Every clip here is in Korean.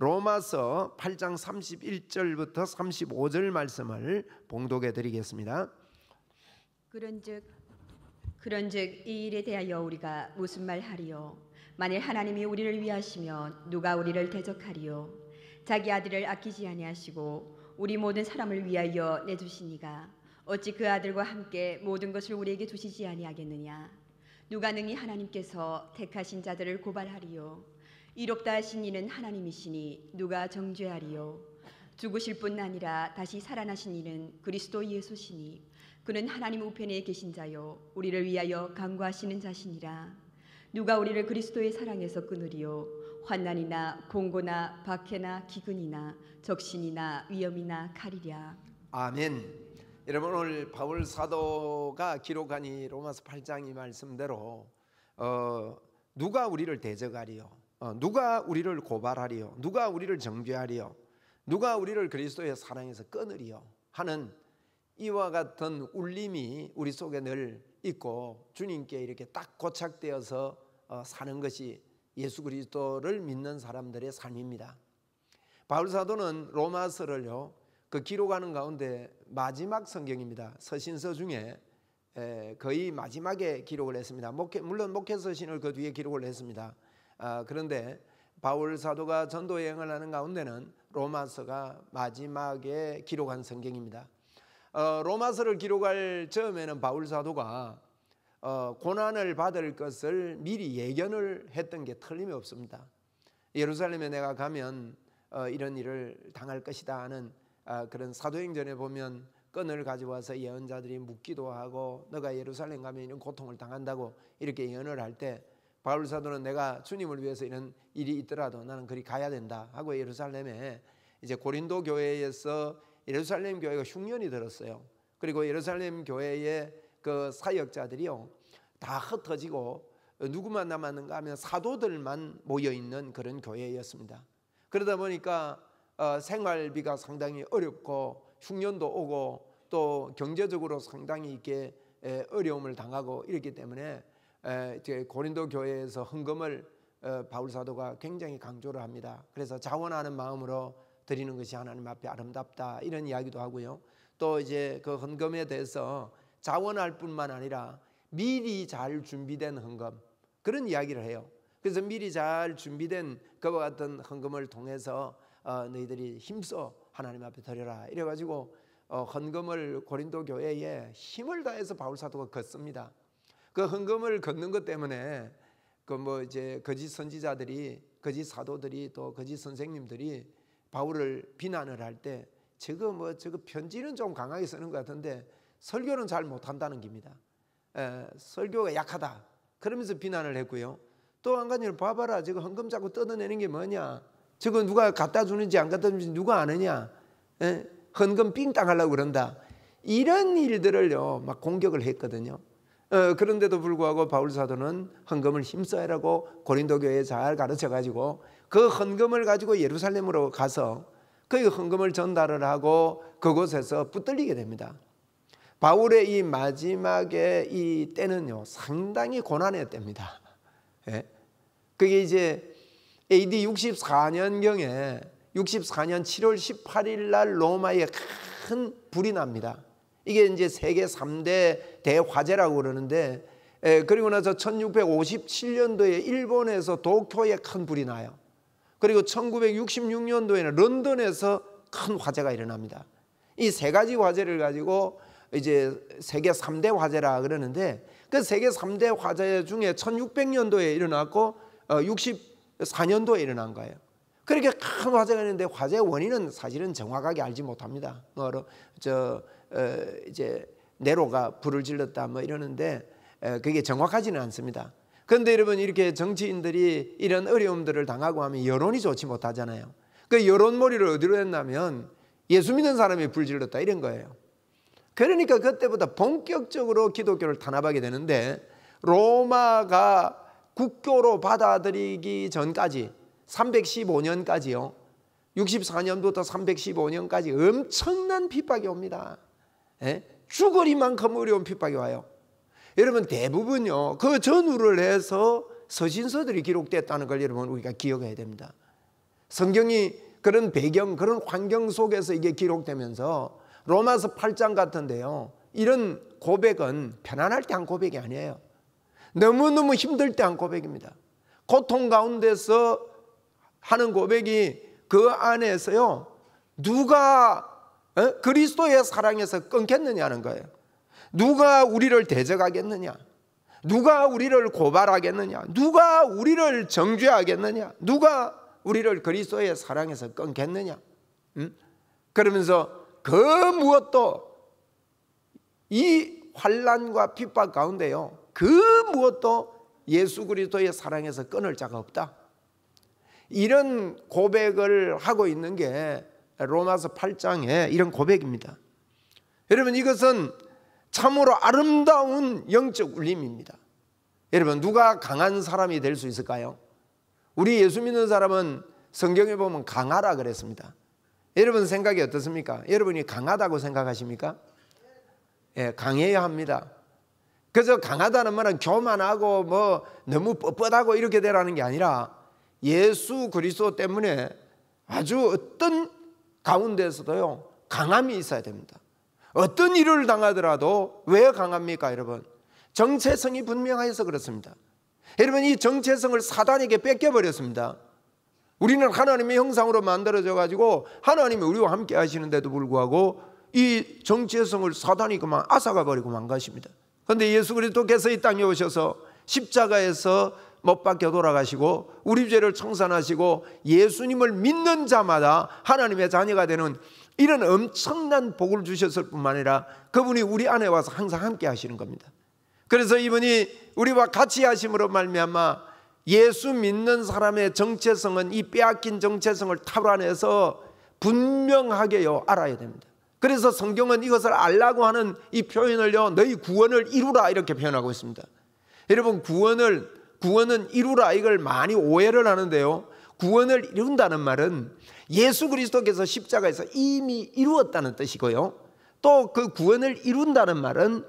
로마서 8장 31절부터 35절 말씀을 봉독해 드리겠습니다. 그런즉 이 일에 대하여 우리가 무슨 말하리요? 만일 하나님이 우리를 위하시면 누가 우리를 대적하리요? 자기 아들을 아끼지 아니하시고 우리 모든 사람을 위하여 내주시니가 어찌 그 아들과 함께 모든 것을 우리에게 주시지 아니하겠느냐? 누가 능히 하나님께서 택하신 자들을 고발하리요? 이롭다 하신 이는 하나님이시니 누가 정죄하리요? 죽으실 뿐 아니라 다시 살아나신 이는 그리스도 예수시니 그는 하나님 우편에 계신 자요 우리를 위하여 간구하시는 자시니라. 누가 우리를 그리스도의 사랑에서 끊으리요? 환난이나 공고나 박해나 기근이나 적신이나 위험이나 칼이랴. 아멘. 여러분, 오늘 바울 사도가 기록한 이 로마서 8장 이 말씀대로 누가 우리를 대적하리요? 누가 우리를 고발하리요? 누가 우리를 정죄하리요? 누가 우리를 그리스도의 사랑에서 끊으리요? 하는 이와 같은 울림이 우리 속에 늘 있고 주님께 이렇게 딱 고착되어서 사는 것이 예수 그리스도를 믿는 사람들의 삶입니다. 바울 사도는 로마서를요 그 기록하는 가운데 마지막 성경입니다. 서신서 중에 거의 마지막에 기록을 했습니다. 물론 목회서신을 그 뒤에 기록을 했습니다. 그런데 바울 사도가 전도 여행을 하는 가운데는 로마서가 마지막에 기록한 성경입니다. 로마서를 기록할 즈음에는 바울 사도가 고난을 받을 것을 미리 예견을 했던 게 틀림없습니다. 예루살렘에 내가 가면 이런 일을 당할 것이다 하는 그런 사도행전에 보면 끈을 가져와서 예언자들이 묻기도 하고 너가 예루살렘 가면 이런 고통을 당한다고 이렇게 예언을 할 때 바울 사도는 내가 주님을 위해서 이런 일이 있더라도 나는 그리 가야 된다 하고 예루살렘에 이제 고린도 교회에서 예루살렘 교회가 흉년이 들었어요. 그리고 예루살렘 교회의 그 사역자들이요 다 흩어지고 누구만 남았는가 하면 사도들만 모여있는 그런 교회였습니다. 그러다 보니까 생활비가 상당히 어렵고 흉년도 오고 또 경제적으로 상당히 이렇게 어려움을 당하고 이랬기 때문에 고린도 교회에서 헌금을 바울 사도가 굉장히 강조를 합니다. 그래서 자원하는 마음으로 드리는 것이 하나님 앞에 아름답다 이런 이야기도 하고요. 또 이제 그 헌금에 대해서 자원할 뿐만 아니라 미리 잘 준비된 헌금 그런 이야기를 해요. 그래서 미리 잘 준비된 그와 같은 헌금을 통해서 너희들이 힘써 하나님 앞에 드려라 이래가지고 헌금을 고린도 교회에 힘을 다해서 바울 사도가 걷습니다. 그 헌금을 걷는 것 때문에 그 뭐 이제 거짓 선지자들이 거짓 사도들이 또 거짓 선생님들이 바울을 비난을 할 때 저거 편지는 좀 강하게 쓰는 것 같은데 설교는 잘 못한다는 겁니다. 설교가 약하다 그러면서 비난을 했고요. 또 한 가지는 봐봐라 저거 헌금 자꾸 뜯어내는 게 뭐냐, 저거 누가 갖다 주는지 안 갖다 주는지 누가 아느냐, 헌금 삥땅 하려고 그런다 이런 일들을요 막 공격을 했거든요. 그런데도 불구하고 바울 사도는 헌금을 힘써야라고 고린도 교회에 잘 가르쳐가지고 그 헌금을 가지고 예루살렘으로 가서 그 헌금을 전달을 하고 그곳에서 붙들리게 됩니다. 바울의 이 마지막에 이 때는요 상당히 고난의 때입니다. 그게 이제 AD 64년경에 64년 7월 18일 날 로마에 큰 불이 납니다. 이게 이제 세계 3대 대화재라고 그러는데 그리고 나서 1657년도에 일본에서 도쿄에 큰 불이 나요. 그리고 1966년도에는 런던에서 큰 화재가 일어납니다. 이 세 가지 화재를 가지고 이제 세계 3대 화재라 그러는데 그 세계 3대 화재 중에 1600년도에 일어났고 64년도에 일어난 거예요. 그렇게 큰 화재가 있는데 화재의 원인은 사실은 정확하게 알지 못합니다. 이제 네로가 불을 질렀다 뭐 이러는데 그게 정확하지는 않습니다. 그런데 여러분 이렇게 정치인들이 이런 어려움들을 당하고 하면 여론이 좋지 못하잖아요. 그 여론몰이를 어디로 했냐면 예수 믿는 사람이 불 질렀다 이런 거예요. 그러니까 그때부터 본격적으로 기독교를 탄압하게 되는데 로마가 국교로 받아들이기 전까지 315년까지요 64년부터 315년까지 엄청난 핍박이 옵니다. 죽으리만큼 어려운 핍박이 와요. 여러분 대부분요 그 전후를 해서 서신서들이 기록됐다는 걸 여러분 우리가 기억해야 됩니다. 성경이 그런 배경, 그런 환경 속에서 이게 기록되면서 로마서 8장 같은데요, 이런 고백은 편안할 때 한 고백이 아니에요. 너무너무 힘들 때 한 고백입니다. 고통 가운데서 하는 고백이 그 안에서요, 누가 그리스도의 사랑에서 끊겠느냐는 거예요. 누가 우리를 대적하겠느냐, 누가 우리를 고발하겠느냐, 누가 우리를 정죄하겠느냐, 누가 우리를 그리스도의 사랑에서 끊겠느냐. 그러면서 그 무엇도 이 환난과 핍박 가운데요, 그 무엇도 예수 그리스도의 사랑에서 끊을 자가 없다. 이런 고백을 하고 있는 게 로마서 8장의 이런 고백입니다. 여러분, 이것은 참으로 아름다운 영적 울림입니다. 여러분, 누가 강한 사람이 될 수 있을까요? 우리 예수 믿는 사람은 성경에 보면 강하라 그랬습니다. 여러분 생각이 어떻습니까? 여러분이 강하다고 생각하십니까? 예, 강해야 합니다. 그래서 강하다는 말은 교만하고 뭐 너무 뻣뻣하고 이렇게 되라는 게 아니라 예수 그리스도 때문에 아주 어떤 가운데서도요, 강함이 있어야 됩니다. 어떤 일을 당하더라도 왜 강합니까, 여러분? 정체성이 분명해서 그렇습니다. 여러분, 이 정체성을 사단에게 뺏겨버렸습니다. 우리는 하나님의 형상으로 만들어져 가지고 하나님이 우리와 함께 하시는데도 불구하고 이 정체성을 사단이 그만 앗아가 버리고 망가십니다. 그런데 예수 그리스도께서 이 땅에 오셔서 십자가에서 못 박혀 돌아가시고 우리 죄를 청산하시고 예수님을 믿는 자마다 하나님의 자녀가 되는 이런 엄청난 복을 주셨을 뿐만 아니라 그분이 우리 안에 와서 항상 함께 하시는 겁니다. 그래서 이분이 우리와 같이 하심으로 말미암아 예수 믿는 사람의 정체성은 이 빼앗긴 정체성을 탈환해서 분명하게요 알아야 됩니다. 그래서 성경은 이것을 알라고 하는 이 표현을요, 너희 구원을 이루라 이렇게 표현하고 있습니다. 여러분, 구원은 이루라, 이걸 많이 오해를 하는데요, 구원을 이룬다는 말은 예수 그리스도께서 십자가에서 이미 이루었다는 뜻이고요, 또 그 구원을 이룬다는 말은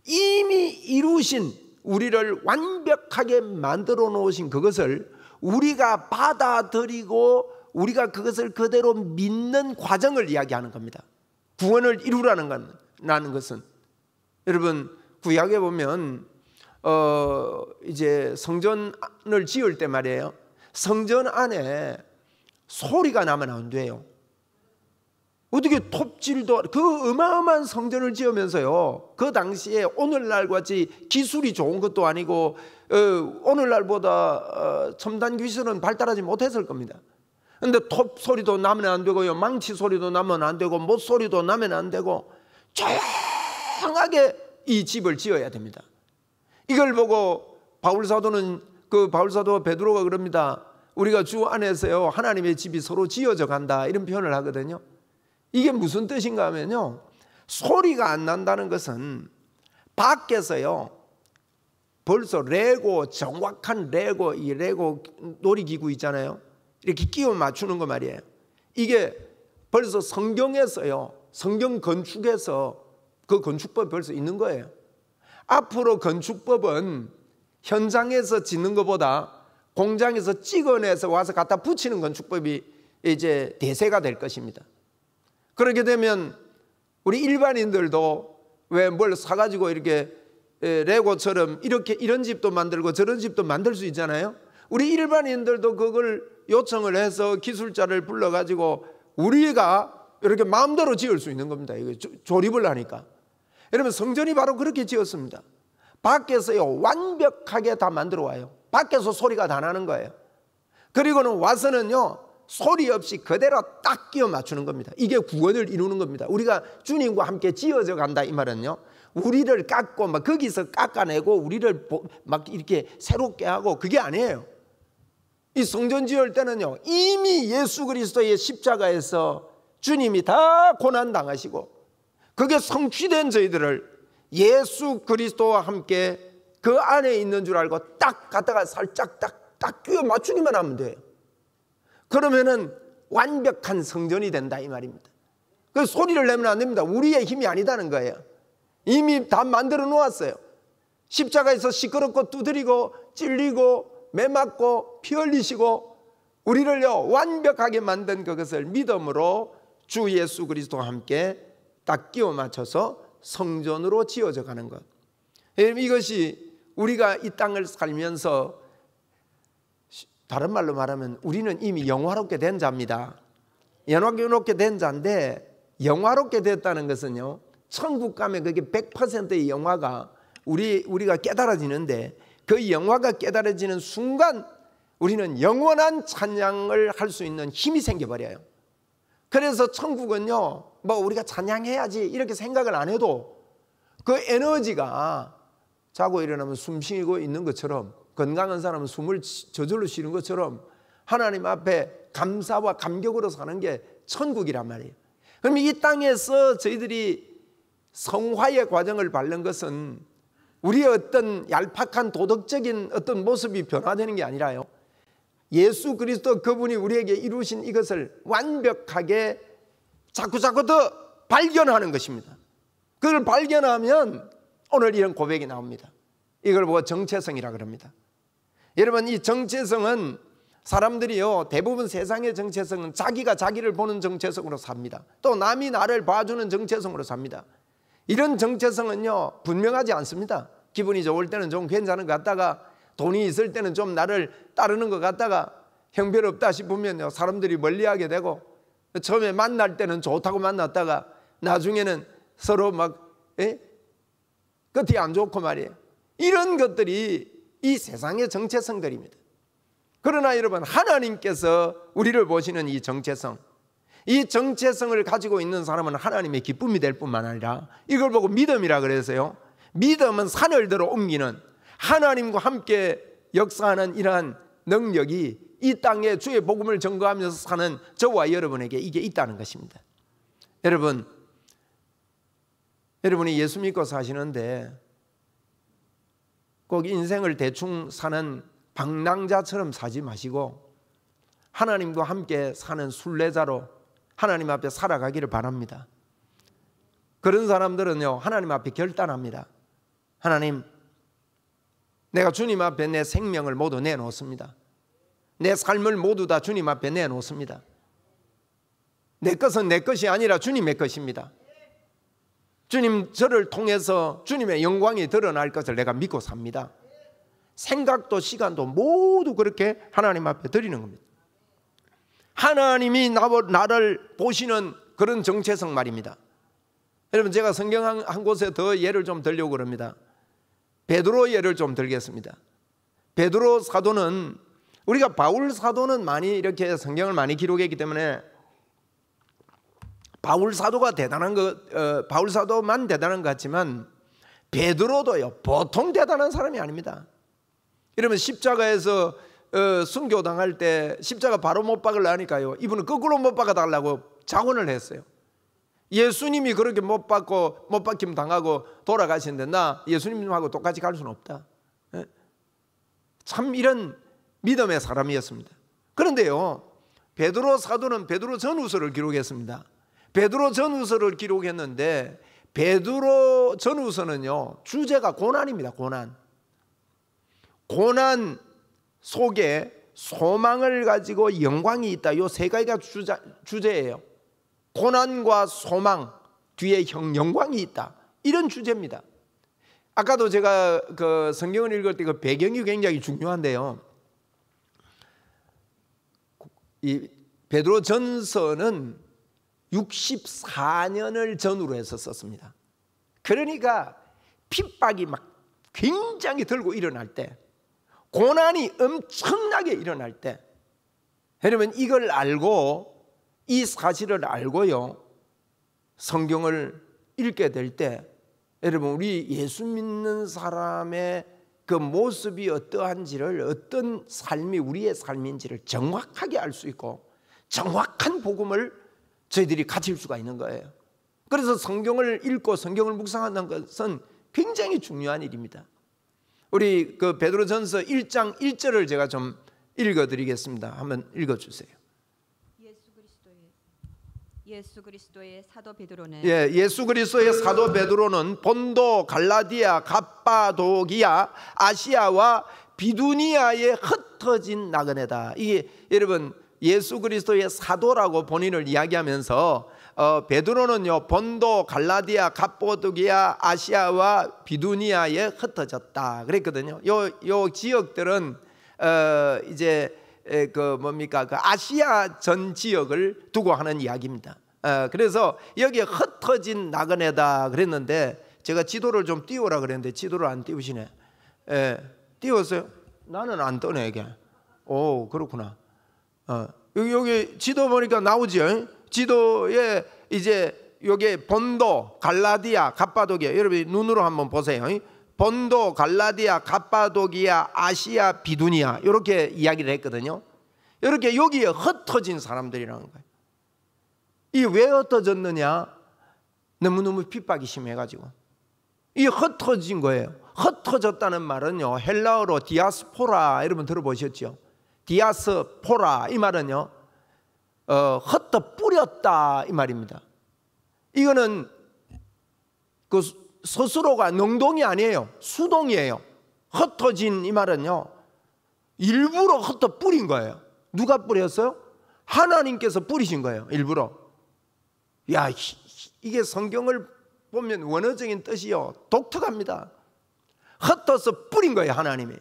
이미 이루신, 우리를 완벽하게 만들어 놓으신 그것을 우리가 받아들이고 우리가 그것을 그대로 믿는 과정을 이야기하는 겁니다. 구원을 이루라는 것은, 여러분, 구약에 보면 이제 성전을 지을 때 말이에요, 성전 안에 소리가 나면 안 돼요. 어떻게 톱질도, 그 어마어마한 성전을 지으면서요, 그 당시에 오늘날 같이 기술이 좋은 것도 아니고 오늘날보다 첨단 기술은 발달하지 못했을 겁니다. 근데 톱 소리도 나면 안 되고요, 망치 소리도 나면 안 되고, 못 소리도 나면 안 되고, 조용하게 이 집을 지어야 됩니다. 이걸 보고 바울사도가 베드로가 그럽니다. 우리가 주 안에서요, 하나님의 집이 서로 지어져 간다, 이런 표현을 하거든요. 이게 무슨 뜻인가 하면요, 소리가 안 난다는 것은 밖에서요, 벌써 레고, 정확한 레고, 이 레고 놀이기구 있잖아요, 이렇게 끼워 맞추는 거 말이에요. 이게 벌써 성경에서요, 성경 건축에서 그 건축법이 벌써 있는 거예요. 앞으로 건축법은 현장에서 짓는 것보다 공장에서 찍어내서 와서 갖다 붙이는 건축법이 이제 대세가 될 것입니다. 그렇게 되면 우리 일반인들도 왜 뭘 사가지고 이렇게 레고처럼 이렇게 이런 집도 만들고 저런 집도 만들 수 있잖아요. 우리 일반인들도 그걸 요청을 해서 기술자를 불러가지고 우리가 이렇게 마음대로 지을 수 있는 겁니다. 이거 조립을 하니까. 여러분, 성전이 바로 그렇게 지었습니다. 밖에서요, 완벽하게 다 만들어 와요. 밖에서 소리가 다 나는 거예요. 그리고는 와서는요, 소리 없이 그대로 딱 끼워 맞추는 겁니다. 이게 구원을 이루는 겁니다. 우리가 주님과 함께 지어져 간다, 이 말은요, 우리를 깎고 막 거기서 깎아내고 우리를 막 이렇게 새롭게 하고, 그게 아니에요. 이 성전 지을 때는요, 이미 예수 그리스도의 십자가에서 주님이 다 고난 당하시고 그게 성취된 저희들을 예수 그리스도와 함께 그 안에 있는 줄 알고 딱 갖다가 살짝 딱 끼워 맞추기만 하면 돼요. 그러면은 완벽한 성전이 된다, 이 말입니다. 그 소리를 내면 안 됩니다. 우리의 힘이 아니다는 거예요. 이미 다 만들어 놓았어요. 십자가에서 시끄럽고 두드리고 찔리고 매 맞고 피 흘리시고 우리를요 완벽하게 만든 그것을 믿음으로 주 예수 그리스도와 함께 딱 끼워 맞춰서 성전으로 지어져 가는 것. 이것이 우리가 이 땅을 살면서, 다른 말로 말하면 우리는 이미 영화롭게 된 자입니다. 영화롭게 된 자인데, 영화롭게 됐다는 것은요 천국 가면 그게 100%의 영화가 우리가 깨달아지는데, 그 영화가 깨달아지는 순간 우리는 영원한 찬양을 할 수 있는 힘이 생겨버려요. 그래서 천국은요 뭐 우리가 찬양해야지 이렇게 생각을 안 해도 그 에너지가 자고 일어나면 숨 쉬고 있는 것처럼, 건강한 사람은 숨을 저절로 쉬는 것처럼 하나님 앞에 감사와 감격으로 사는 게 천국이란 말이에요. 그럼 이 땅에서 저희들이 성화의 과정을 밟는 것은 우리의 어떤 얄팍한 도덕적인 어떤 모습이 변화되는 게 아니라요, 예수 그리스도 그분이 우리에게 이루신 이것을 완벽하게 자꾸 더 발견하는 것입니다. 그걸 발견하면 오늘 이런 고백이 나옵니다. 이걸 보고 정체성이라 그럽니다. 여러분, 이 정체성은 사람들이요 대부분 세상의 정체성은 자기가 자기를 보는 정체성으로 삽니다. 또 남이 나를 봐주는 정체성으로 삽니다. 이런 정체성은요 분명하지 않습니다. 기분이 좋을 때는 좀 괜찮은 것 같다가, 돈이 있을 때는 좀 나를 따르는 것 같다가, 형편없다 싶으면요 사람들이 멀리하게 되고, 처음에 만날 때는 좋다고 만났다가 나중에는 서로 막 끝이 안 좋고 말이에요. 이런 것들이 이 세상의 정체성들입니다. 그러나 여러분, 하나님께서 우리를 보시는 이 정체성, 이 정체성을 가지고 있는 사람은 하나님의 기쁨이 될 뿐만 아니라, 이걸 보고 믿음이라 그래서요, 믿음은 산을 들어 옮기는, 하나님과 함께 역사하는 이러한 능력이 이 땅에 주의 복음을 전거하면서 사는 저와 여러분에게 이게 있다는 것입니다. 여러분이 예수 믿고 사시는데 꼭 인생을 대충 사는 방랑자처럼 사지 마시고 하나님과 함께 사는 순례자로 하나님 앞에 살아가기를 바랍니다. 그런 사람들은요 하나님 앞에 결단합니다. 하나님, 내가 주님 앞에 내 생명을 모두 내놓습니다. 내 삶을 모두 다 주님 앞에 내놓습니다. 내 것은 내 것이 아니라 주님의 것입니다. 주님, 저를 통해서 주님의 영광이 드러날 것을 내가 믿고 삽니다. 생각도 시간도 모두 그렇게 하나님 앞에 드리는 겁니다. 하나님이 나를 보시는 그런 정체성 말입니다. 여러분, 제가 성경 한 곳에 더 예를 좀 들려고 그럽니다. 베드로 예를 좀 들겠습니다. 베드로 사도는, 우리가 바울 사도는 많이 이렇게 성경을 많이 기록했기 때문에 바울 사도가 대단한 것, 바울 사도만 대단한 것 같지만 베드로도요 보통 대단한 사람이 아닙니다. 이러면 십자가에서 순교당할 때 십자가 바로 못 박으려니까요 이분은 거꾸로 못 박아달라고 자원을 했어요. 예수님이 그렇게 못 박힘 당하고 돌아가시는데 나 예수님하고 똑같이 갈 수는 없다. 참 이런 믿음의 사람이었습니다. 그런데요 베드로 사도는 베드로 전후서를 기록했습니다. 베드로 전후서를 기록했는데 베드로 전후서는요 주제가 고난입니다. 고난 속에 소망을 가지고 영광이 있다. 이 세 가지가 주제예요. 고난과 소망 뒤에 영광이 있다. 이런 주제입니다. 아까도 제가 그 성경을 읽을 때 그 배경이 굉장히 중요한데요. 이 베드로 전서는 64년을 전후로 해서 썼습니다. 그러니까 핍박이 막 굉장히 들고 일어날 때, 고난이 엄청나게 일어날 때, 여러분 이걸 알고, 이 사실을 알고요 성경을 읽게 될 때, 여러분 우리 예수 믿는 사람의 그 모습이 어떠한지를, 어떤 삶이 우리의 삶인지를 정확하게 알 수 있고 정확한 복음을 저희들이 가질 수가 있는 거예요. 그래서 성경을 읽고 성경을 묵상하는 것은 굉장히 중요한 일입니다. 우리 그 베드로전서 1장 1절을 제가 좀 읽어드리겠습니다. 한번 읽어주세요. 예수 그리스도의 사도 베드로는, 예수 그리스도의 사도 베드로는 본도, 갈라디아, 갑바도기아, 아시아와 비두니아의 흩어진 나그네다. 이게 여러분 예수 그리스도의 사도라고 본인을 이야기하면서 베드로는요 본도, 갈라디아, 갑보도기아, 아시아와 비두니아에 흩어졌다 그랬거든요. 요 지역들은 이제 그 아시아 전 지역을 두고 하는 이야기입니다. 그래서 여기에 흩어진 나그네다 그랬는데 제가 지도를 좀 띄우라 그랬는데 지도를 안 띄우시네. 띄웠어요? 나는 안 떠네 이게. 오 그렇구나. 여기 지도 보니까 나오죠. 지도에 이제 여기 본도, 갈라디아, 갑바도기아. 여러분 눈으로 한번 보세요. 본도, 갈라디아, 갑바도기아, 아시아, 비두니아 이렇게 이야기를 했거든요. 이렇게 여기에 흩어진 사람들이라는 거예요. 이 왜 흩어졌느냐? 너무너무 핍박이 심해가지고 이 흩어진 거예요. 흩어졌다는 말은요 헬라어로 디아스포라 여러분 들어보셨죠? 디아스포라 이 말은요 흩어 뿌렸다 이 말입니다. 이거는 그 스스로가 능동이 아니에요. 수동이에요. 흩어진 이 말은요 일부러 흩어 뿌린 거예요. 누가 뿌렸어요? 하나님께서 뿌리신 거예요. 일부러. 야, 이게 성경을 보면 원어적인 뜻이요 독특합니다. 흩어서 뿌린 거예요. 하나님이.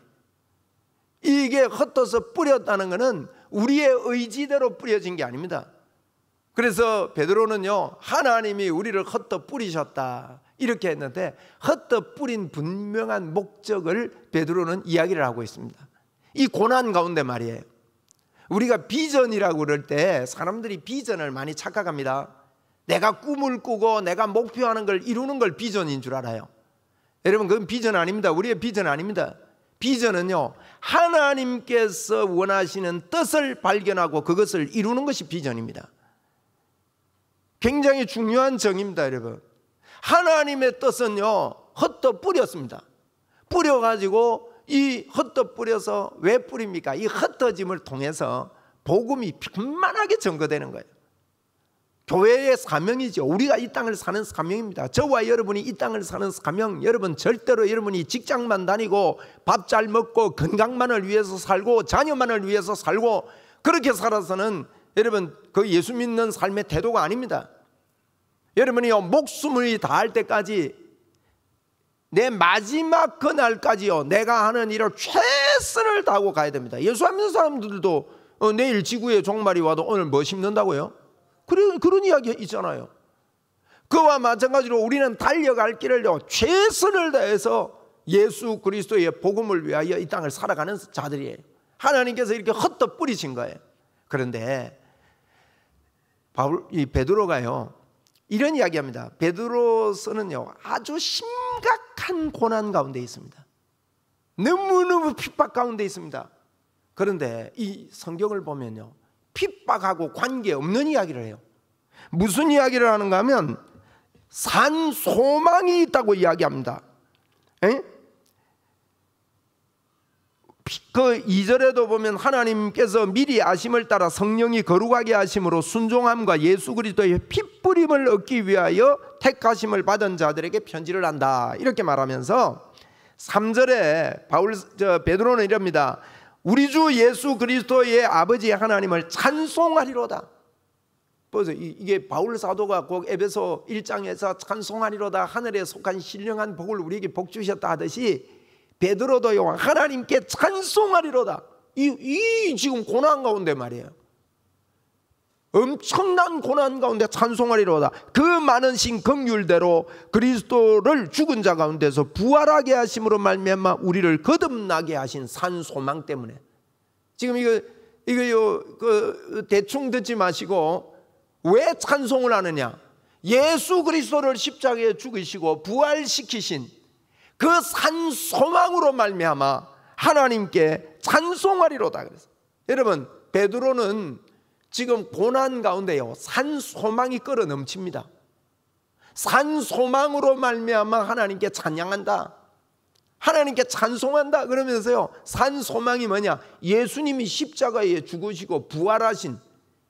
이게 흩어서 뿌렸다는 것은 우리의 의지대로 뿌려진 게 아닙니다. 그래서 베드로는요 하나님이 우리를 흩어 뿌리셨다 이렇게 했는데 흩어 뿌린 분명한 목적을 베드로는 이야기를 하고 있습니다. 이 고난 가운데 말이에요. 우리가 비전이라고 그럴 때 사람들이 비전을 많이 착각합니다. 내가 꿈을 꾸고 내가 목표하는 걸 이루는 걸 비전인 줄 알아요. 여러분 그건 비전 아닙니다. 우리의 비전 아닙니다. 비전은요 하나님께서 원하시는 뜻을 발견하고 그것을 이루는 것이 비전입니다. 굉장히 중요한 정의입니다. 여러분 하나님의 뜻은요 흩어 뿌렸습니다. 뿌려가지고 이 흩어 뿌려서 왜 뿌립니까? 이 흩어짐을 통해서 복음이 편만하게 전거되는 거예요. 교회의 사명이죠. 우리가 이 땅을 사는 사명입니다. 저와 여러분이 이 땅을 사는 사명, 여러분 절대로 여러분이 직장만 다니고 밥 잘 먹고 건강만을 위해서 살고 자녀만을 위해서 살고 그렇게 살아서는 여러분 그 예수 믿는 삶의 태도가 아닙니다. 여러분이요 목숨을 다할 때까지 내 마지막 그날까지요 내가 하는 일을 최선을 다하고 가야 됩니다. 예수 안 믿는 사람들도 내일 지구에 종말이 와도 오늘 뭐 심는다고요? 그런 이야기 있잖아요. 그와 마찬가지로 우리는 달려갈 길을요 최선을 다해서 예수 그리스도의 복음을 위하여 이 땅을 살아가는 자들이에요. 하나님께서 이렇게 흩어 뿌리신 거예요. 그런데 이 베드로가요 이런 이야기합니다. 베드로서는요 아주 심각한 고난 가운데 있습니다. 너무너무 핍박 가운데 있습니다. 그런데 이 성경을 보면요 핍박하고 관계없는 이야기를 해요. 무슨 이야기를 하는가 하면 산 소망이 있다고 이야기합니다. 그 2절에도 보면 하나님께서 미리 아심을 따라 성령이 거룩하게 하심으로 순종함과 예수 그리스도의 핏뿌림을 얻기 위하여 택하심을 받은 자들에게 편지를 한다 이렇게 말하면서 3절에 베드로는 이럽니다. 우리 주 예수 그리스도의 아버지 하나님을 찬송하리로다. 보세요. 이게 바울 사도가 꼭 에베소 1장에서 찬송하리로다 하늘에 속한 신령한 복을 우리에게 복 주셨다 하듯이 베드로도요 하나님께 찬송하리로다. 이 지금 고난 가운데 말이에요. 엄청난 고난 가운데 찬송하리로다. 그 많으신 긍휼대로 그리스도를 죽은 자 가운데서 부활하게 하심으로 말미암아 우리를 거듭나게 하신 산 소망 때문에. 지금 이거요 대충 듣지 마시고 왜 찬송을 하느냐? 예수 그리스도를 십자가에 죽이시고 부활시키신 그 산 소망으로 말미암아 하나님께 찬송하리로다. 그래서 여러분 베드로는 지금 고난 가운데요 산 소망이 끓어 넘칩니다. 산 소망으로 말미암아 하나님께 찬양한다, 하나님께 찬송한다 그러면서요 산 소망이 뭐냐? 예수님이 십자가에 죽으시고 부활하신,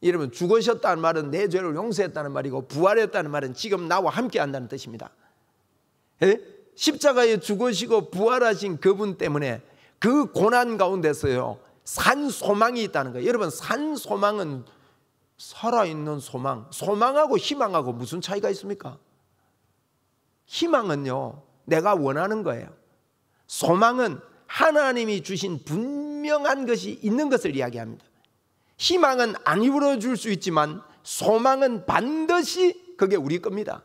여러분 죽으셨다는 말은 내 죄를 용서했다는 말이고 부활했다는 말은 지금 나와 함께 한다는 뜻입니다. 십자가에 죽으시고 부활하신 그분 때문에 그 고난 가운데서요 산 소망이 있다는 거예요. 여러분, 산 소망은 살아있는 소망. 소망하고 희망하고 무슨 차이가 있습니까? 희망은요, 내가 원하는 거예요. 소망은 하나님이 주신 분명한 것이 있는 것을 이야기합니다. 희망은 안 이루어질 수 있지만 소망은 반드시 그게 우리 겁니다.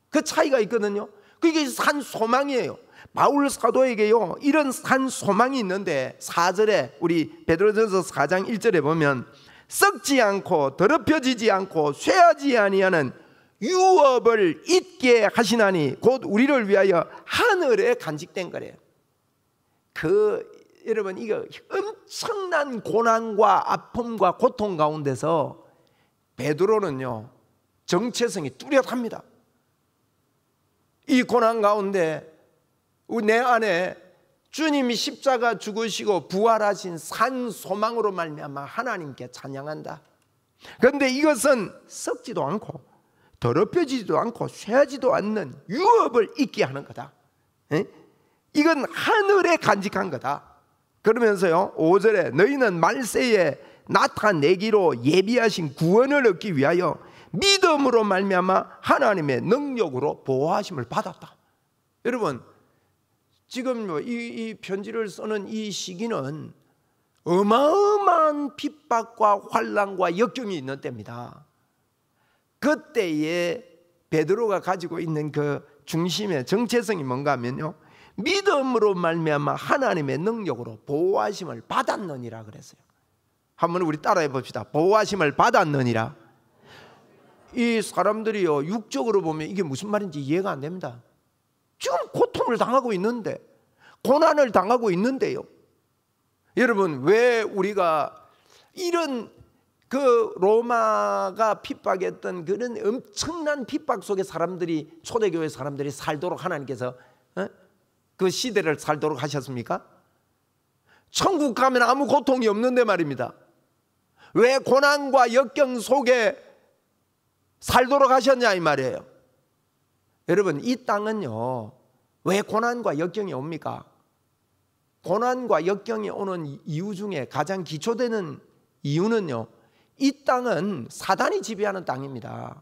그 차이가 있거든요. 그게 산 소망이에요. 바울 사도에게요, 이런 산 소망이 있는데 4절에 우리 베드로전서 4장 1절에 보면 썩지 않고 더럽혀지지 않고 쇠하지 아니하는 유업을 잊게 하시나니 곧 우리를 위하여 하늘에 간직된 거래요. 여러분, 이거 엄청난 고난과 아픔과 고통 가운데서 베드로는요, 정체성이 뚜렷합니다. 이 고난 가운데 내 안에 주님이 십자가 죽으시고 부활하신 산 소망으로 말미암아 하나님께 찬양한다. 그런데 이것은 썩지도 않고 더럽혀지지도 않고 쇠하지도 않는 유업을 잊게 하는 거다. 이건 하늘에 간직한 거다. 그러면서요, 5절에 너희는 말세에 나타내기로 예비하신 구원을 얻기 위하여 믿음으로 말미암아 하나님의 능력으로 보호하심을 받았다. 여러분, 지금 이 편지를 쓰는 이 시기는 어마어마한 핍박과 환난과 역경이 있는 때입니다. 그때에 베드로가 가지고 있는 그 중심의 정체성이 뭔가 하면요, 믿음으로 말미암아 하나님의 능력으로 보호하심을 받았느니라 그랬어요. 한번 우리 따라해 봅시다. 보호하심을 받았느니라. 이 사람들이요, 육적으로 보면 이게 무슨 말인지 이해가 안 됩니다. 지금 고통을 당하고 있는데, 고난을 당하고 있는데요, 여러분, 왜 우리가 이런 그 로마가 핍박했던 그런 엄청난 핍박 속에 사람들이, 초대교회 사람들이 살도록 하나님께서 그 시대를 살도록 하셨습니까? 천국 가면 아무 고통이 없는데 말입니다. 왜 고난과 역경 속에 살도록 하셨냐 이 말이에요. 여러분, 이 땅은요, 왜 고난과 역경이 옵니까? 고난과 역경이 오는 이유 중에 가장 기초되는 이유는요, 이 땅은 사단이 지배하는 땅입니다.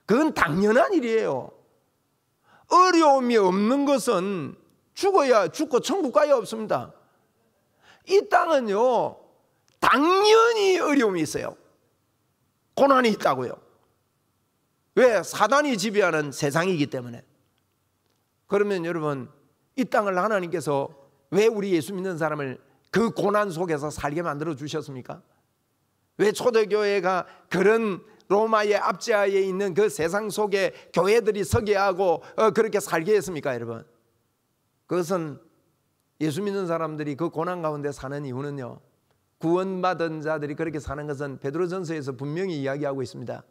그건 당연한 일이에요. 어려움이 없는 것은 죽어야 죽고 천국 가야 없습니다. 이 땅은요, 당연히 어려움이 있어요. 고난이 있다고요. 왜? 사단이 지배하는 세상이기 때문에. 그러면 여러분, 이 땅을 하나님께서 왜 우리 예수 믿는 사람을 그 고난 속에서 살게 만들어 주셨습니까? 왜 초대교회가 그런 로마의 압제하에 있는 그 세상 속에 교회들이 서게 하고 그렇게 살게 했습니까, 여러분? 그것은 예수 믿는 사람들이 그 고난 가운데 사는 이유는요, 구원받은 자들이 그렇게 사는 것은 베드로전서에서 분명히 이야기하고 있습니다.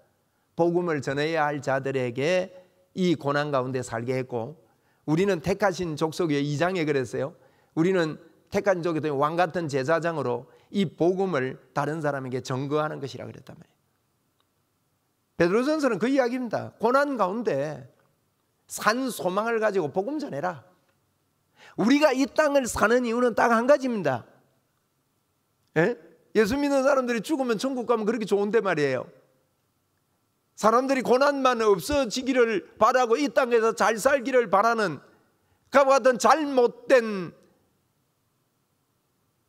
복음을 전해야 할 자들에게 이 고난 가운데 살게 했고, 우리는 택하신 족속의 2장에 그랬어요. 우리는 택한 족속의 왕 같은 제사장으로 이 복음을 다른 사람에게 전거하는 것이라 그랬단 말이에요. 베드로전서는 그 이야기입니다. 고난 가운데 산 소망을 가지고 복음 전해라. 우리가 이 땅을 사는 이유는 딱 한 가지입니다. 예수 믿는 사람들이 죽으면 천국 가면 그렇게 좋은데 말이에요. 사람들이 고난만 없어지기를 바라고 이 땅에서 잘 살기를 바라는 그와 같은 잘못된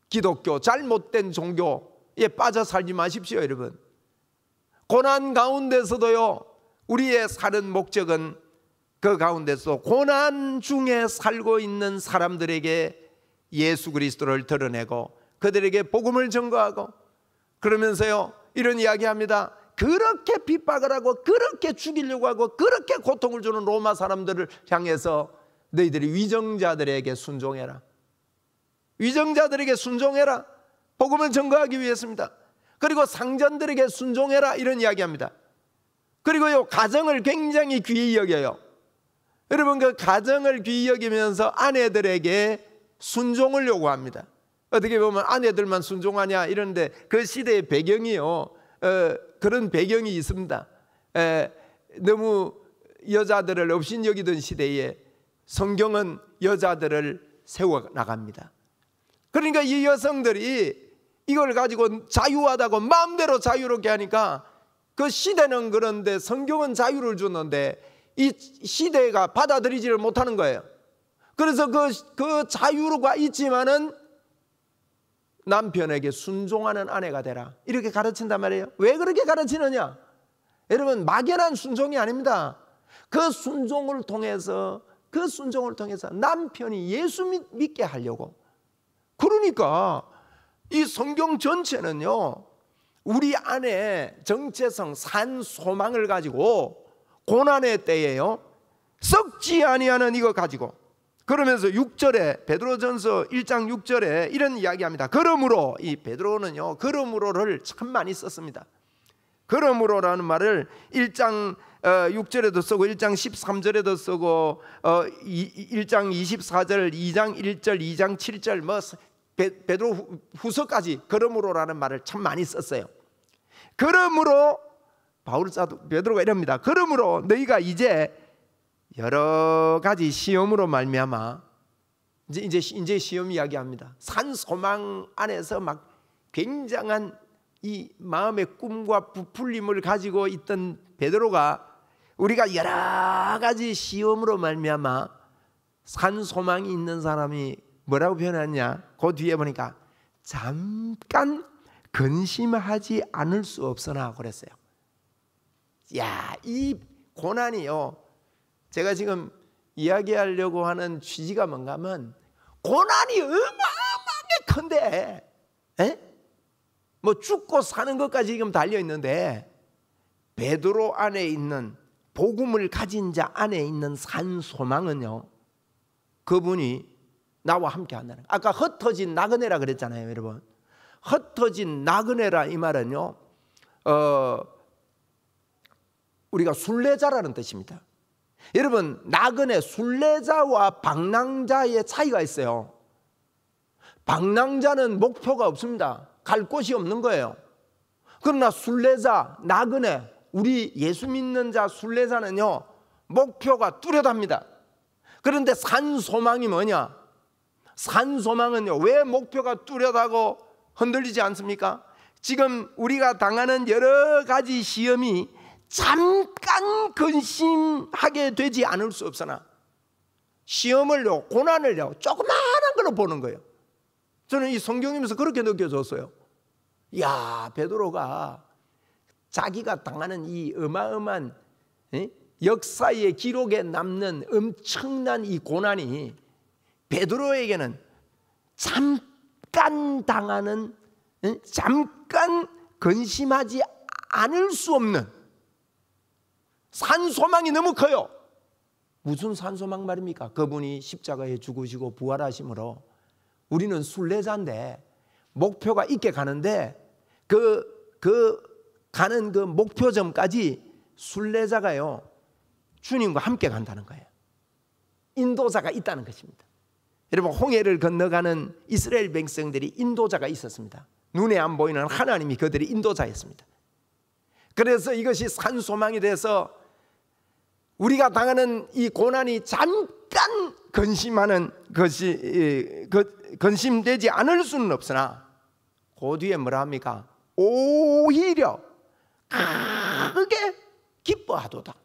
기독교, 잘못된 종교에 빠져 살지 마십시오, 여러분. 고난 가운데서도요, 우리의 사는 목적은 그 가운데서 고난 중에 살고 있는 사람들에게 예수 그리스도를 드러내고 그들에게 복음을 전거하고, 그러면서요, 이런 이야기합니다. 그렇게 핍박을 하고 그렇게 죽이려고 하고 그렇게 고통을 주는 로마 사람들을 향해서 너희들이 위정자들에게 순종해라. 위정자들에게 순종해라. 복음을 전거하기 위해서입니다. 그리고 상전들에게 순종해라, 이런 이야기합니다. 그리고요, 가정을 굉장히 귀히 여겨요. 여러분, 그 가정을 귀히 여기면서 아내들에게 순종을 요구합니다. 어떻게 보면 아내들만 순종하냐 이러는데 그 시대의 배경이요, 그런 배경이 있습니다. 너무 여자들을 업신여기던 시대에 성경은 여자들을 세워나갑니다. 그러니까 이 여성들이 이걸 가지고 자유하다고 마음대로 자유롭게 하니까 그 시대는 그런데 성경은 자유를 줬는데 이 시대가 받아들이지를 못하는 거예요. 그래서 그 자유가 있지만은 남편에게 순종하는 아내가 되라 이렇게 가르친단 말이에요. 왜 그렇게 가르치느냐? 여러분, 막연한 순종이 아닙니다. 그 순종을 통해서 남편이 예수 믿게 하려고. 그러니까 이 성경 전체는요, 우리 안에 정체성, 산 소망을 가지고 고난의 때에요, 썩지 아니하는 이거 가지고, 그러면서 6절에 베드로전서 1장 6절에 이런 이야기합니다. 그러므로, 이 베드로는요 그러므로를 참 많이 썼습니다. 그러므로라는 말을 1장 6절에도 쓰고 1장 13절에도 쓰고 1장 24절, 2장 1절, 2장 7절 뭐 베드로 후서까지 그러므로라는 말을 참 많이 썼어요. 그러므로 베드로가 이럽니다. 그러므로 너희가 이제 여러 가지 시험으로 말미암아, 이제 시험 이야기합니다. 산 소망 안에서 막 굉장한 이 마음의 꿈과 부풀림을 가지고 있던 베드로가 우리가 여러 가지 시험으로 말미암아 산 소망이 있는 사람이 뭐라고 표현하냐? 그 뒤에 보니까 잠깐 근심하지 않을 수 없으나 그랬어요. 야, 이 고난이요, 제가 지금 이야기하려고 하는 취지가 뭔가 하면 고난이 어마어마하게 큰데, 뭐 죽고 사는 것까지 지금 달려 있는데 베드로 안에 있는, 복음을 가진 자 안에 있는 산 소망은요, 그분이 나와 함께 한다는 거예요. 아까 흩어진 나그네라 그랬잖아요, 여러분. 흩어진 나그네라 이 말은요, 우리가 순례자라는 뜻입니다. 여러분, 나그네, 순례자와 방랑자의 차이가 있어요. 방랑자는 목표가 없습니다. 갈 곳이 없는 거예요. 그러나 순례자, 나그네, 우리 예수 믿는 자 순례자는요, 목표가 뚜렷합니다. 그런데 산 소망이 뭐냐? 산 소망은요, 왜 목표가 뚜렷하고 흔들리지 않습니까? 지금 우리가 당하는 여러 가지 시험이 잠깐 근심하게 되지 않을 수 없으나 시험을요, 고난을요, 조그마한 걸로 보는 거예요. 저는 이 성경이면서 그렇게 느껴졌어요. 야, 베드로가 자기가 당하는 이 어마어마한 역사의 기록에 남는 엄청난 이 고난이 베드로에게는 잠깐 당하는, 잠깐 근심하지 않을 수 없는 산소망이 너무 커요. 무슨 산소망 말입니까? 그분이 십자가에 죽으시고 부활하심으로 우리는 순례자인데 목표가 있게 가는데 가는 그 목표점까지 순례자가요, 주님과 함께 간다는 거예요. 인도자가 있다는 것입니다. 여러분, 홍해를 건너가는 이스라엘 백성들이 인도자가 있었습니다. 눈에 안 보이는 하나님이 그들의 인도자였습니다. 그래서 이것이 산소망이 돼서 우리가 당하는 이 고난이 잠깐 근심하는 것이 근심되지 않을 수는 없으나 그 뒤에 뭐라 합니까? 오히려 크게 기뻐하도다.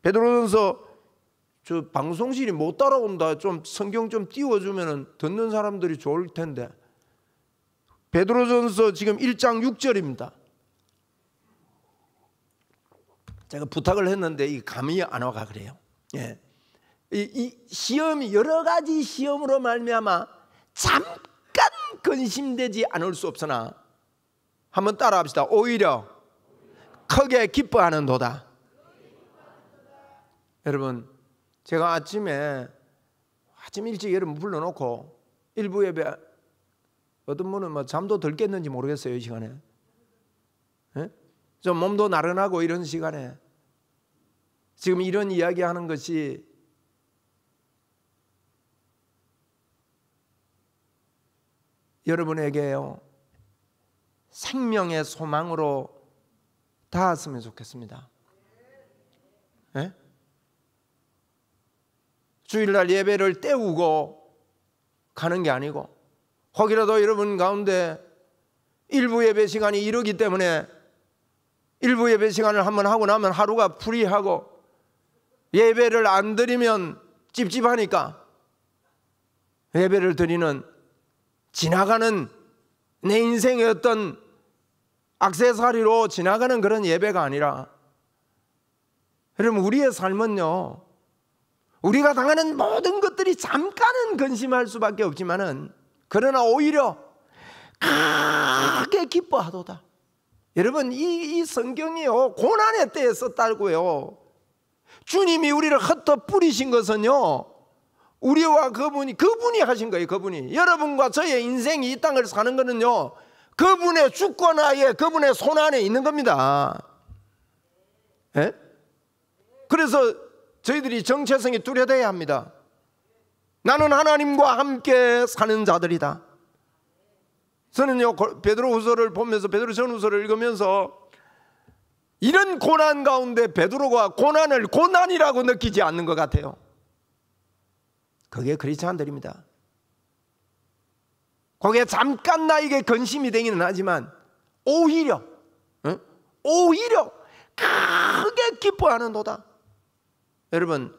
베드로전서 저 방송실이 못 따라온다. 좀 성경 좀 띄워주면 듣는 사람들이 좋을 텐데. 베드로전서 지금 1장 6절입니다. 제가 부탁을 했는데 이 감이 안 와가 그래요. 예. 이 시험이 여러 가지 시험으로 말미암아 잠깐 근심되지 않을 수 없으나 한번 따라합시다. 오히려 크게 기뻐하는도다. 여러분, 제가 아침 일찍 여러분 불러놓고 일부 예배, 어떤 분은 뭐 잠도 덜 깼는지 모르겠어요, 이 시간에. 예? 좀 몸도 나른하고 이런 시간에 지금 이런 이야기하는 것이 여러분에게요, 생명의 소망으로 닿았으면 좋겠습니다. 예? 주일날 예배를 때우고 가는 게 아니고 혹이라도 여러분 가운데 일부 예배 시간이 이르기 때문에 일부 예배 시간을 한번 하고 나면 하루가 프리하고 예배를 안 드리면 찝찝하니까 예배를 드리는 지나가는 내 인생의 어떤 액세서리로 지나가는 그런 예배가 아니라, 여러분 우리의 삶은요, 우리가 당하는 모든 것들이 잠깐은 근심할 수밖에 없지만은 그러나 오히려 크게 기뻐하도다. 여러분 이 성경이요, 고난의 때에 썼다고요. 주님이 우리를 흩어 뿌리신 것은요, 우리와 그분이 하신 거예요. 그분이 여러분과 저의 인생이 이 땅을 사는 거는요, 그분의 주권하에, 그분의 손 안에 있는 겁니다. 예? 그래서 저희들이 정체성이 뚜렷해야 합니다. 나는 하나님과 함께 사는 자들이다. 저는요, 베드로후서를 보면서, 베드로 전후서를 읽으면서 이런 고난 가운데 베드로가 고난을 고난이라고 느끼지 않는 것 같아요. 그게 크리스찬들입니다. 거기에 잠깐 나에게 근심이 되기는 하지만 오히려 크게 기뻐하는도다. 여러분,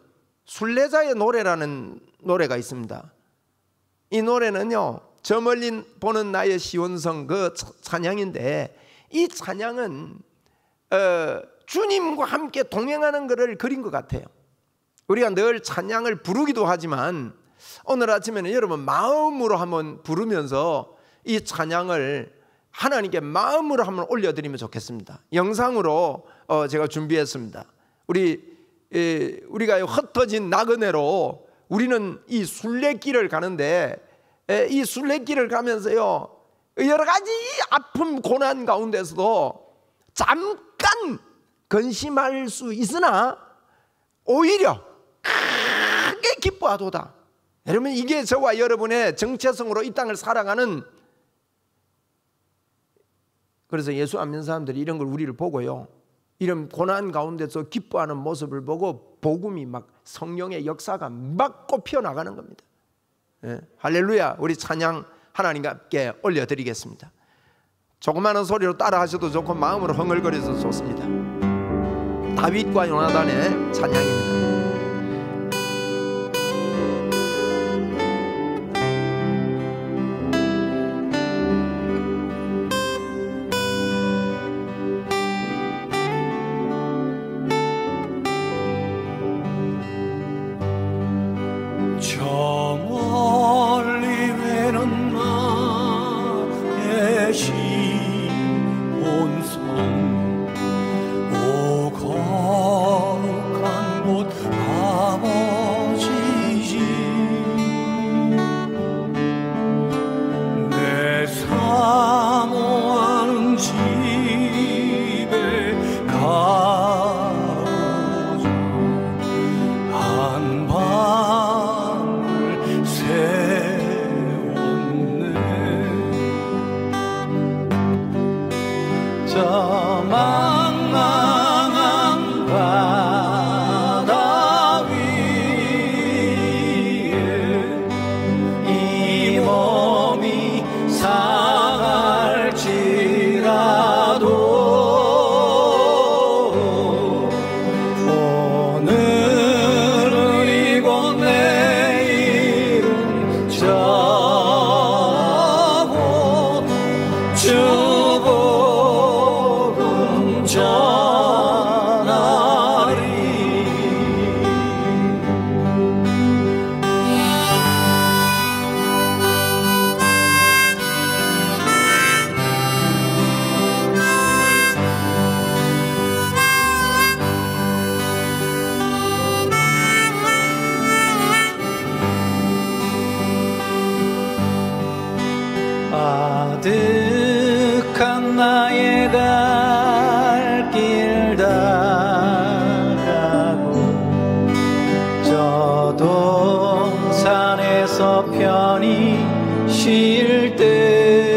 순례자의 노래라는 노래가 있습니다. 이 노래는요, 저 멀리 보는 나의 시온성, 그 찬양인데, 이 찬양은 주님과 함께 동행하는 것을 그린 것 같아요. 우리가 늘 찬양을 부르기도 하지만 오늘 아침에는 여러분 마음으로 한번 부르면서 이 찬양을 하나님께 마음으로 한번 올려드리면 좋겠습니다. 영상으로 제가 준비했습니다. 우리가 흩어진 나그네로 우리는 이 순례길을 가는데, 이 순례길을 가면서요, 여러 가지 아픔 고난 가운데서도 잠깐 근심할 수 있으나 오히려 크게 기뻐하도다. 여러분, 이게 저와 여러분의 정체성으로 이 땅을 살아가는, 그래서 예수 안 믿는 사람들이 이런 걸 우리를 보고요, 이런 고난 가운데서 기뻐하는 모습을 보고 복음이 막, 성령의 역사가 막 꽃피어 나가는 겁니다. 예, 할렐루야. 우리 찬양 하나님께 올려드리겠습니다. 조그마한 소리로 따라 하셔도 좋고 마음으로 흥얼거려서 좋습니다. 다윗과 요나단의 찬양입니다. 아득한 나의 갈 길 다가고 저 동산에서 편히 쉴 때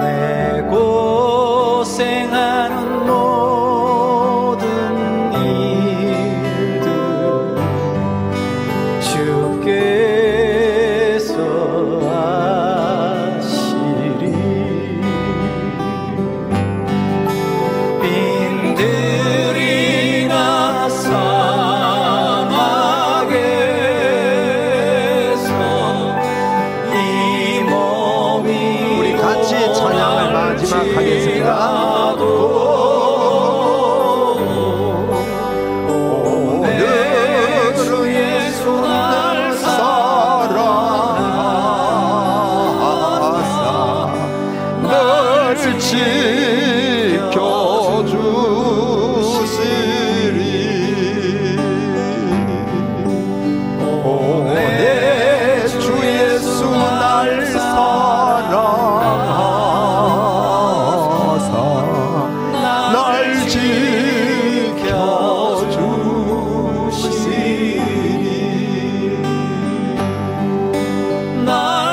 내 고생하는 모든 일들 주께 하겠습니다. 내 주 예수 날 사랑하사 날 지켜주시리. 내 주 예수 날 사랑하사 날 지켜주시리. 날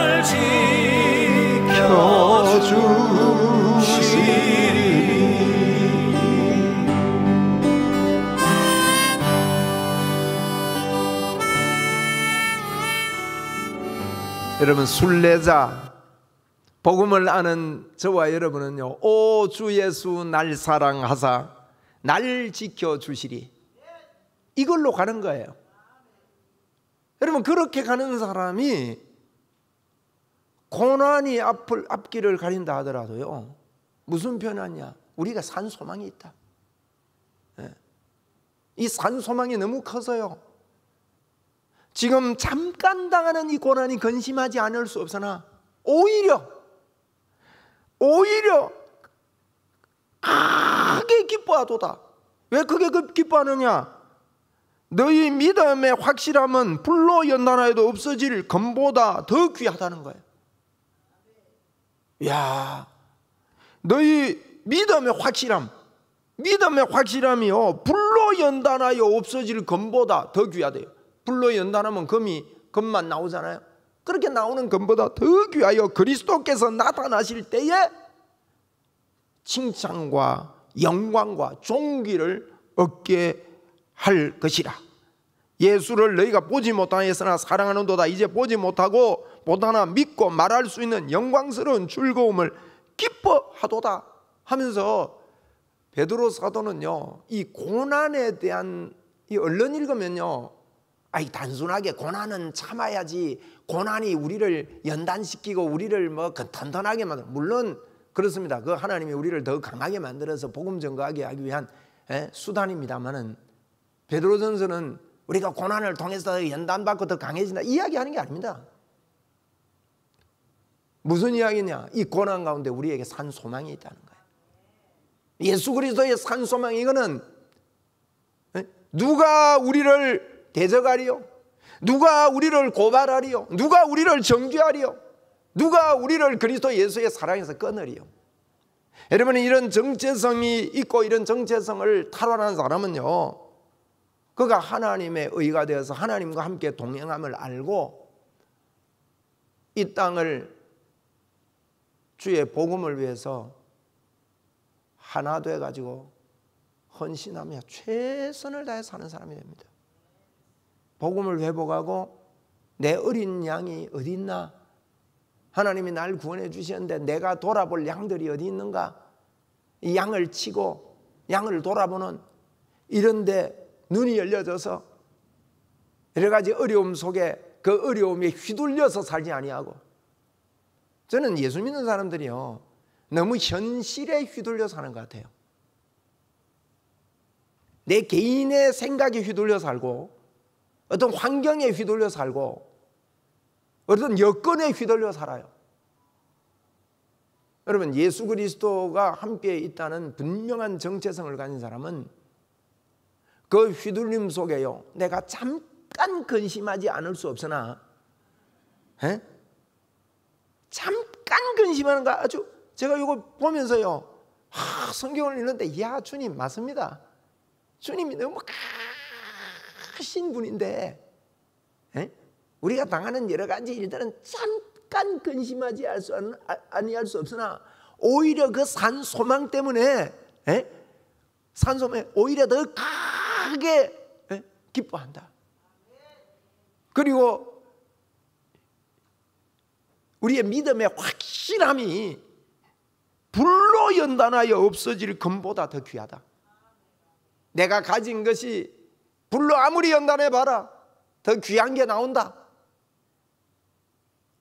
여러분, 순례자 복음을 아는 저와 여러분은요, 오 주 예수 날 사랑하사 날 지켜주시리, 이걸로 가는 거예요. 여러분, 그렇게 가는 사람이 고난이 앞길을 가린다 하더라도요, 무슨 변화냐? 우리가 산 소망이 있다. 이 산 소망이 너무 커서요, 지금 잠깐 당하는 이 고난이 근심하지 않을 수 없으나 오히려 크게 기뻐하도다. 왜 크게 기뻐하느냐? 너희 믿음의 확실함은 불로 연단하여도 없어질 금보다 더 귀하다는 거예요. 야, 너희 믿음의 확실함이요, 불로 연단하여 없어질 금보다 더 귀하대요. 불로 연단하면 금만 나오잖아요. 그렇게 나오는 금보다 더 귀하여 그리스도께서 나타나실 때에 칭찬과 영광과 존귀를 얻게 할 것이라. 예수를 너희가 보지 못하였으나 사랑하는도다. 이제 보지 못하고 보다나 믿고 말할 수 있는 영광스러운 즐거움을 기뻐하도다 하면서, 베드로 사도는요, 이 고난에 대한, 이 얼른 읽으면요, 단순하게 고난은 참아야지, 고난이 우리를 연단시키고 우리를 뭐 튼튼하게 만들어, 물론 그렇습니다. 그 하나님이 우리를 더 강하게 만들어서 복음 전가하게 하기 위한 수단입니다만은, 베드로전서는 우리가 고난을 통해서 연단받고 더 강해진다 이야기하는 게 아닙니다. 무슨 이야기냐? 이 고난 가운데 우리에게 산 소망이 있다는 거예요. 예수 그리스도의 산 소망, 이거는 누가 우리를 대적하리요? 누가 우리를 고발하리요? 누가 우리를 정죄하리요? 누가 우리를 그리스도 예수의 사랑에서 끊으리요? 여러분, 이런 정체성이 있고 이런 정체성을 탈환한 사람은요, 그가 하나님의 의가 되어서 하나님과 함께 동행함을 알고 이 땅을 주의 복음을 위해서 하나 돼가지고 헌신하며 최선을 다해 사는 사람이 됩니다. 복음을 회복하고 내 어린 양이 어디 있나? 하나님이 날 구원해 주셨는데 내가 돌아볼 양들이 어디 있는가? 이 양을 치고 양을 돌아보는, 이런데 눈이 열려져서 여러 가지 어려움 속에 그 어려움에 휘둘려서 살지 아니하고, 저는 예수 믿는 사람들이요, 너무 현실에 휘둘려 사는 것 같아요. 내 개인의 생각에 휘둘려 살고, 어떤 환경에 휘둘려 살고, 어떤 여건에 휘둘려 살아요. 여러분, 예수 그리스도가 함께 있다는 분명한 정체성을 가진 사람은 그 휘둘림 속에요, 내가 잠깐 근심하지 않을 수 없으나, 잠깐 근심하는 거, 아주 제가 이거 보면서요, 성경을 읽는데, 야, 주님 맞습니다. 주님이 너무 크신 분인데, 우리가 당하는 여러 가지 일들은 잠깐 근심하지 아니할 수 없으나, 오히려 그 산 소망 때문에, 산 소망에 오히려 더 크게 기뻐한다. 그리고 우리의 믿음의 확실함이 불로 연단하여 없어질 금보다 더 귀하다. 내가 가진 것이 불로 아무리 연단해봐라 더 귀한 게 나온다.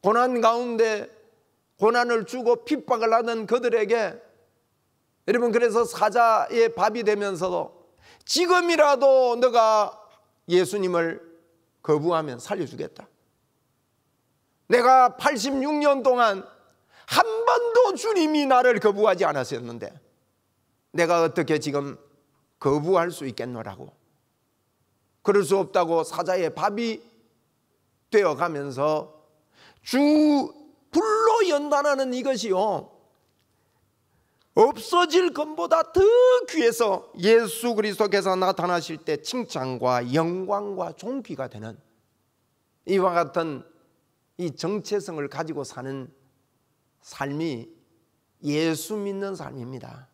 고난 가운데 고난을 주고 핍박을 하던 그들에게 여러분, 그래서 사자의 밥이 되면서도 지금이라도 너가 예수님을 거부하면 살려주겠다. 내가 86년 동안 한 번도 주님이 나를 거부하지 않았었는데 내가 어떻게 지금 거부할 수 있겠노라고. 그럴 수 없다고 사자의 밥이 되어가면서 주 불로 연단하는 이것이요, 없어질 것보다 더 귀해서 예수 그리스도께서 나타나실 때 칭찬과 영광과 존귀가 되는 이와 같은 이 정체성을 가지고 사는 삶이 예수 믿는 삶입니다.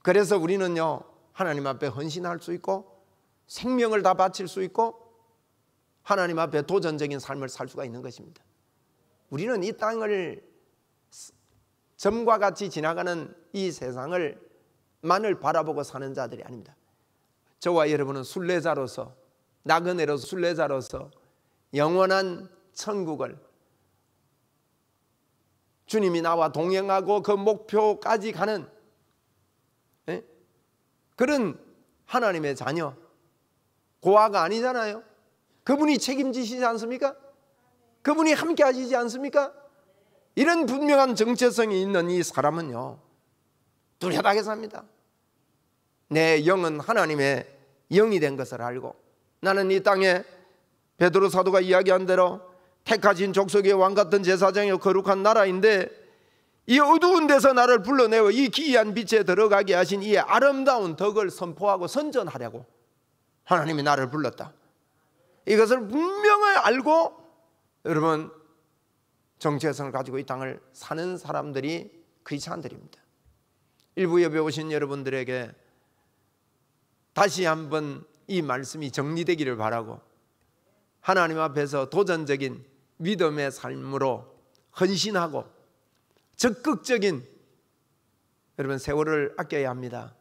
그래서 우리는요, 하나님 앞에 헌신할 수 있고 생명을 다 바칠 수 있고 하나님 앞에 도전적인 삶을 살 수가 있는 것입니다. 우리는 이 땅을 점과 같이 지나가는 이 세상을 만을 바라보고 사는 자들이 아닙니다. 저와 여러분은 순례자로서, 나그네로서 순례자로서 영원한 천국을 주님이 나와 동행하고 그 목표까지 가는 그런 하나님의 자녀, 고아가 아니잖아요. 그분이 책임지시지 않습니까? 그분이 함께 하시지 않습니까? 이런 분명한 정체성이 있는 이 사람은요, 뚜렷하게 삽니다. 내 영은 하나님의 영이 된 것을 알고, 나는 이 땅에 베드로 사도가 이야기한 대로 택하신 족속의 왕같은 제사장이요 거룩한 나라인데, 이 어두운 데서 나를 불러내어 이 기이한 빛에 들어가게 하신 이 아름다운 덕을 선포하고 선전하려고 하나님이 나를 불렀다. 이것을 분명히 알고 여러분 정체성을 가지고 이 땅을 사는 사람들이 크리스찬들입니다. 일부 예배 오신 여러분들에게 다시 한번 이 말씀이 정리되기를 바라고, 하나님 앞에서 도전적인 믿음의 삶으로 헌신하고 적극적인 여러분 세월을 아껴야 합니다.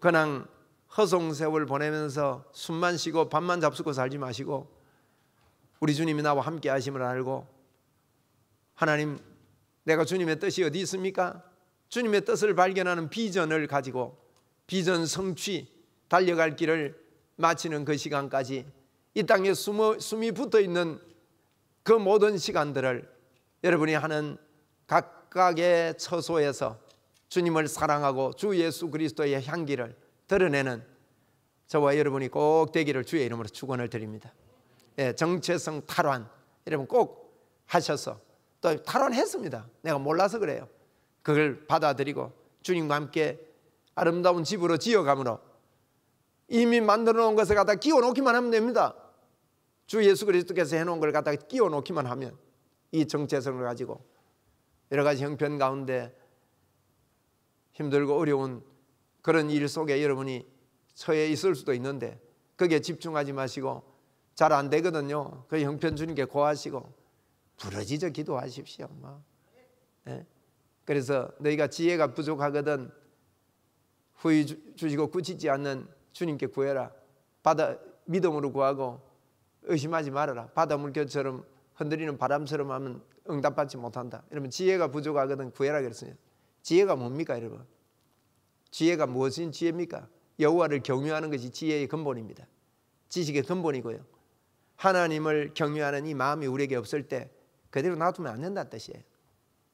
그냥 허송세월 보내면서 숨만 쉬고 밥만 잡수고 살지 마시고, 우리 주님이 나와 함께 하심을 알고, 하나님, 내가 주님의 뜻이 어디 있습니까? 주님의 뜻을 발견하는 비전을 가지고 비전 성취, 달려갈 길을 마치는 그 시간까지 이 땅에 숨이 붙어있는 그 모든 시간들을 여러분이 하는 각각의 처소에서 주님을 사랑하고 주 예수 그리스도의 향기를 드러내는 저와 여러분이 꼭 되기를 주의 이름으로 축원을 드립니다. 정체성 탈환 여러분 꼭 하셔서, 또 탈환했습니다. 내가 몰라서 그래요. 그걸 받아들이고 주님과 함께 아름다운 집으로 지어감으로 이미 만들어 놓은 것을 갖다 끼워 놓기만 하면 됩니다. 주 예수 그리스도께서 해놓은 걸 갖다 끼워 놓기만 하면 이 정체성을 가지고 여러 가지 형편 가운데 힘들고 어려운 그런 일 속에 여러분이 처해 있을 수도 있는데 거기에 집중하지 마시고, 잘 안 되거든요. 그 형편 주님께 고하시고 부르짖어 기도하십시오. 그래서 너희가 지혜가 부족하거든 후히 주시고 굳히지 않는 주님께 구해라. 믿음으로 구하고 의심하지 말아라. 바다 물결처럼 흔들리는 바람처럼 하면 응답받지 못한다. 여러분 지혜가 부족하거든 구해라 그랬어요. 지혜가 뭡니까 여러분? 지혜가 무엇인 지혜입니까? 여호와를 경외하는 것이 지혜의 근본입니다. 지식의 근본이고요. 하나님을 경외하는 이 마음이 우리에게 없을 때 그대로 놔두면 안 된다는 뜻이에요.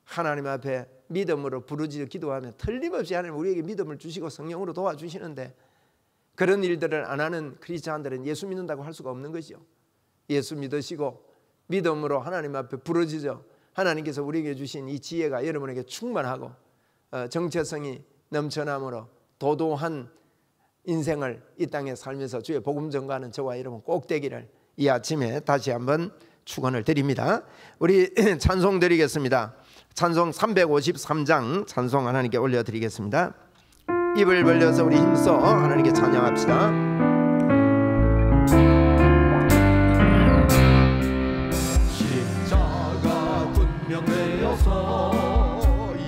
하나님 앞에 믿음으로 부르짖어 기도하면 틀림없이 하나님 우리에게 믿음을 주시고 성령으로 도와주시는데, 그런 일들을 안 하는 크리스찬들은 예수 믿는다고 할 수가 없는 것이죠. 예수 믿으시고 믿음으로 하나님 앞에 부르짖어 하나님께서 우리에게 주신 이 지혜가 여러분에게 충만하고 정체성이 넘쳐남으로 도도한 인생을 이 땅에 살면서 주의 복음 전가하는 저와 여러분 꼭 되기를 이 아침에 다시 한번 축원을 드립니다. 우리 찬송 드리겠습니다. 찬송 353장 찬송 하나님께 올려드리겠습니다. 입을 벌려서 우리 힘써 하나님께 찬양합시다. 십자가 분명되어서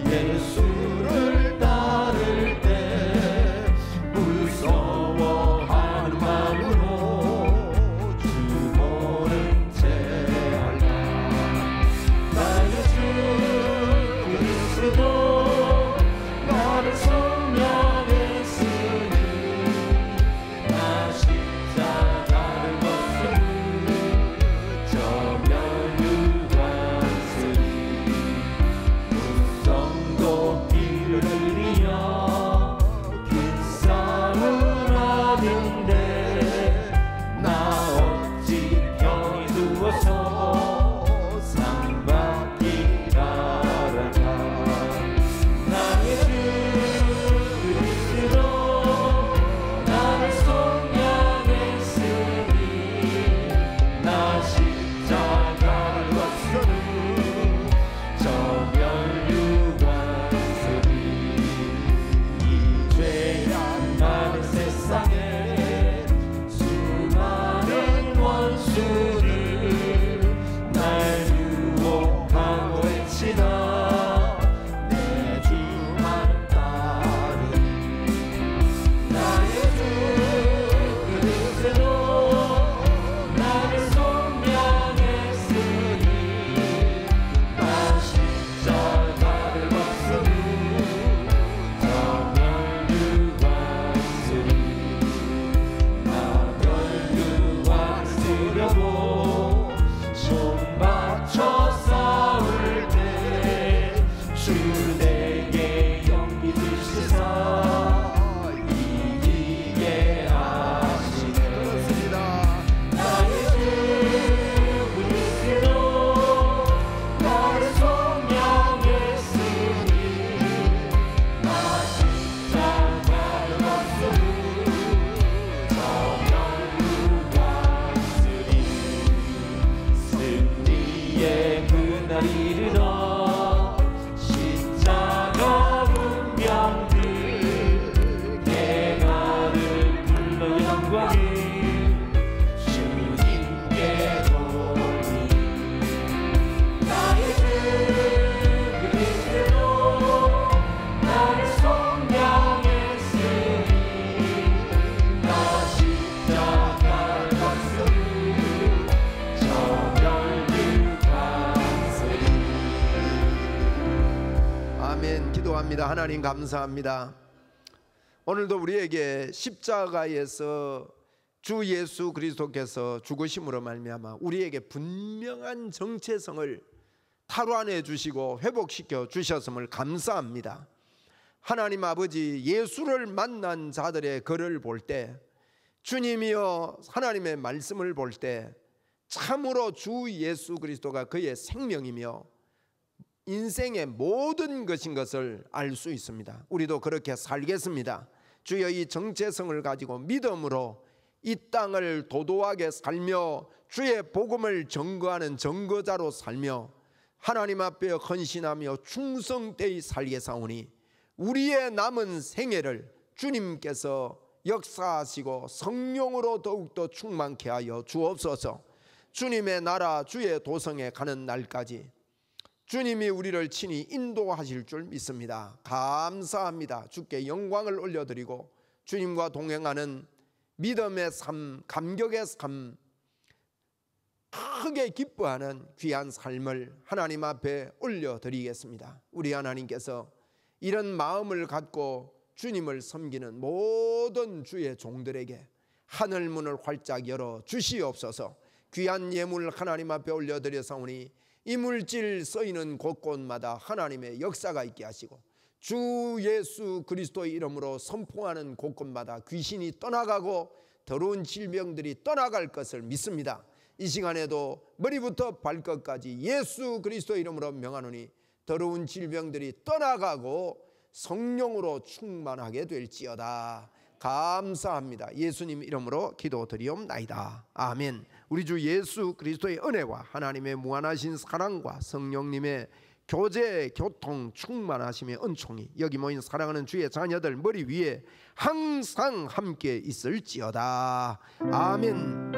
예수를 따를 때 무서워하는 마음으로 죽어는 채할까. 나 예수 그리스도 기도합니다. 하나님 감사합니다. 오늘도 우리에게 십자가에서 주 예수 그리스도께서 죽으심으로 말미암아 우리에게 분명한 정체성을 탈환해 주시고 회복시켜 주셨음을 감사합니다. 하나님 아버지, 예수를 만난 자들의 글을 볼 때, 주님이여 하나님의 말씀을 볼 때 참으로 주 예수 그리스도가 그의 생명이며 인생의 모든 것인 것을 알 수 있습니다. 우리도 그렇게 살겠습니다. 주여, 이 정체성을 가지고 믿음으로 이 땅을 도도하게 살며 주의 복음을 증거하는 증거자로 살며 하나님 앞에 헌신하며 충성되이 살겠사오니 우리의 남은 생애를 주님께서 역사하시고 성령으로 더욱더 충만케 하여 주옵소서. 주님의 나라 주의 도성에 가는 날까지 주님이 우리를 친히 인도하실 줄 믿습니다. 감사합니다. 주께 영광을 올려드리고 주님과 동행하는 믿음의 삶, 감격의 삶, 크게 기뻐하는 귀한 삶을 하나님 앞에 올려드리겠습니다. 우리 하나님께서 이런 마음을 갖고 주님을 섬기는 모든 주의 종들에게 하늘문을 활짝 열어 주시옵소서. 귀한 예물 하나님 앞에 올려드려사오니 이물질 쓰이는 곳곳마다 하나님의 역사가 있게 하시고 주 예수 그리스도의 이름으로 선포하는 곳곳마다 귀신이 떠나가고 더러운 질병들이 떠나갈 것을 믿습니다. 이 시간에도 머리부터 발끝까지 예수 그리스도의 이름으로 명하노니 더러운 질병들이 떠나가고 성령으로 충만하게 될지어다. 감사합니다. 예수님 이름으로 기도드리옵나이다. 아멘. 우리 주 예수 그리스도의 은혜와 하나님의 무한하신 사랑과 성령님의 교제, 교통, 충만하심의 은총이 여기 모인 사랑하는 주의 자녀들 머리 위에 항상 함께 있을지어다. 아멘.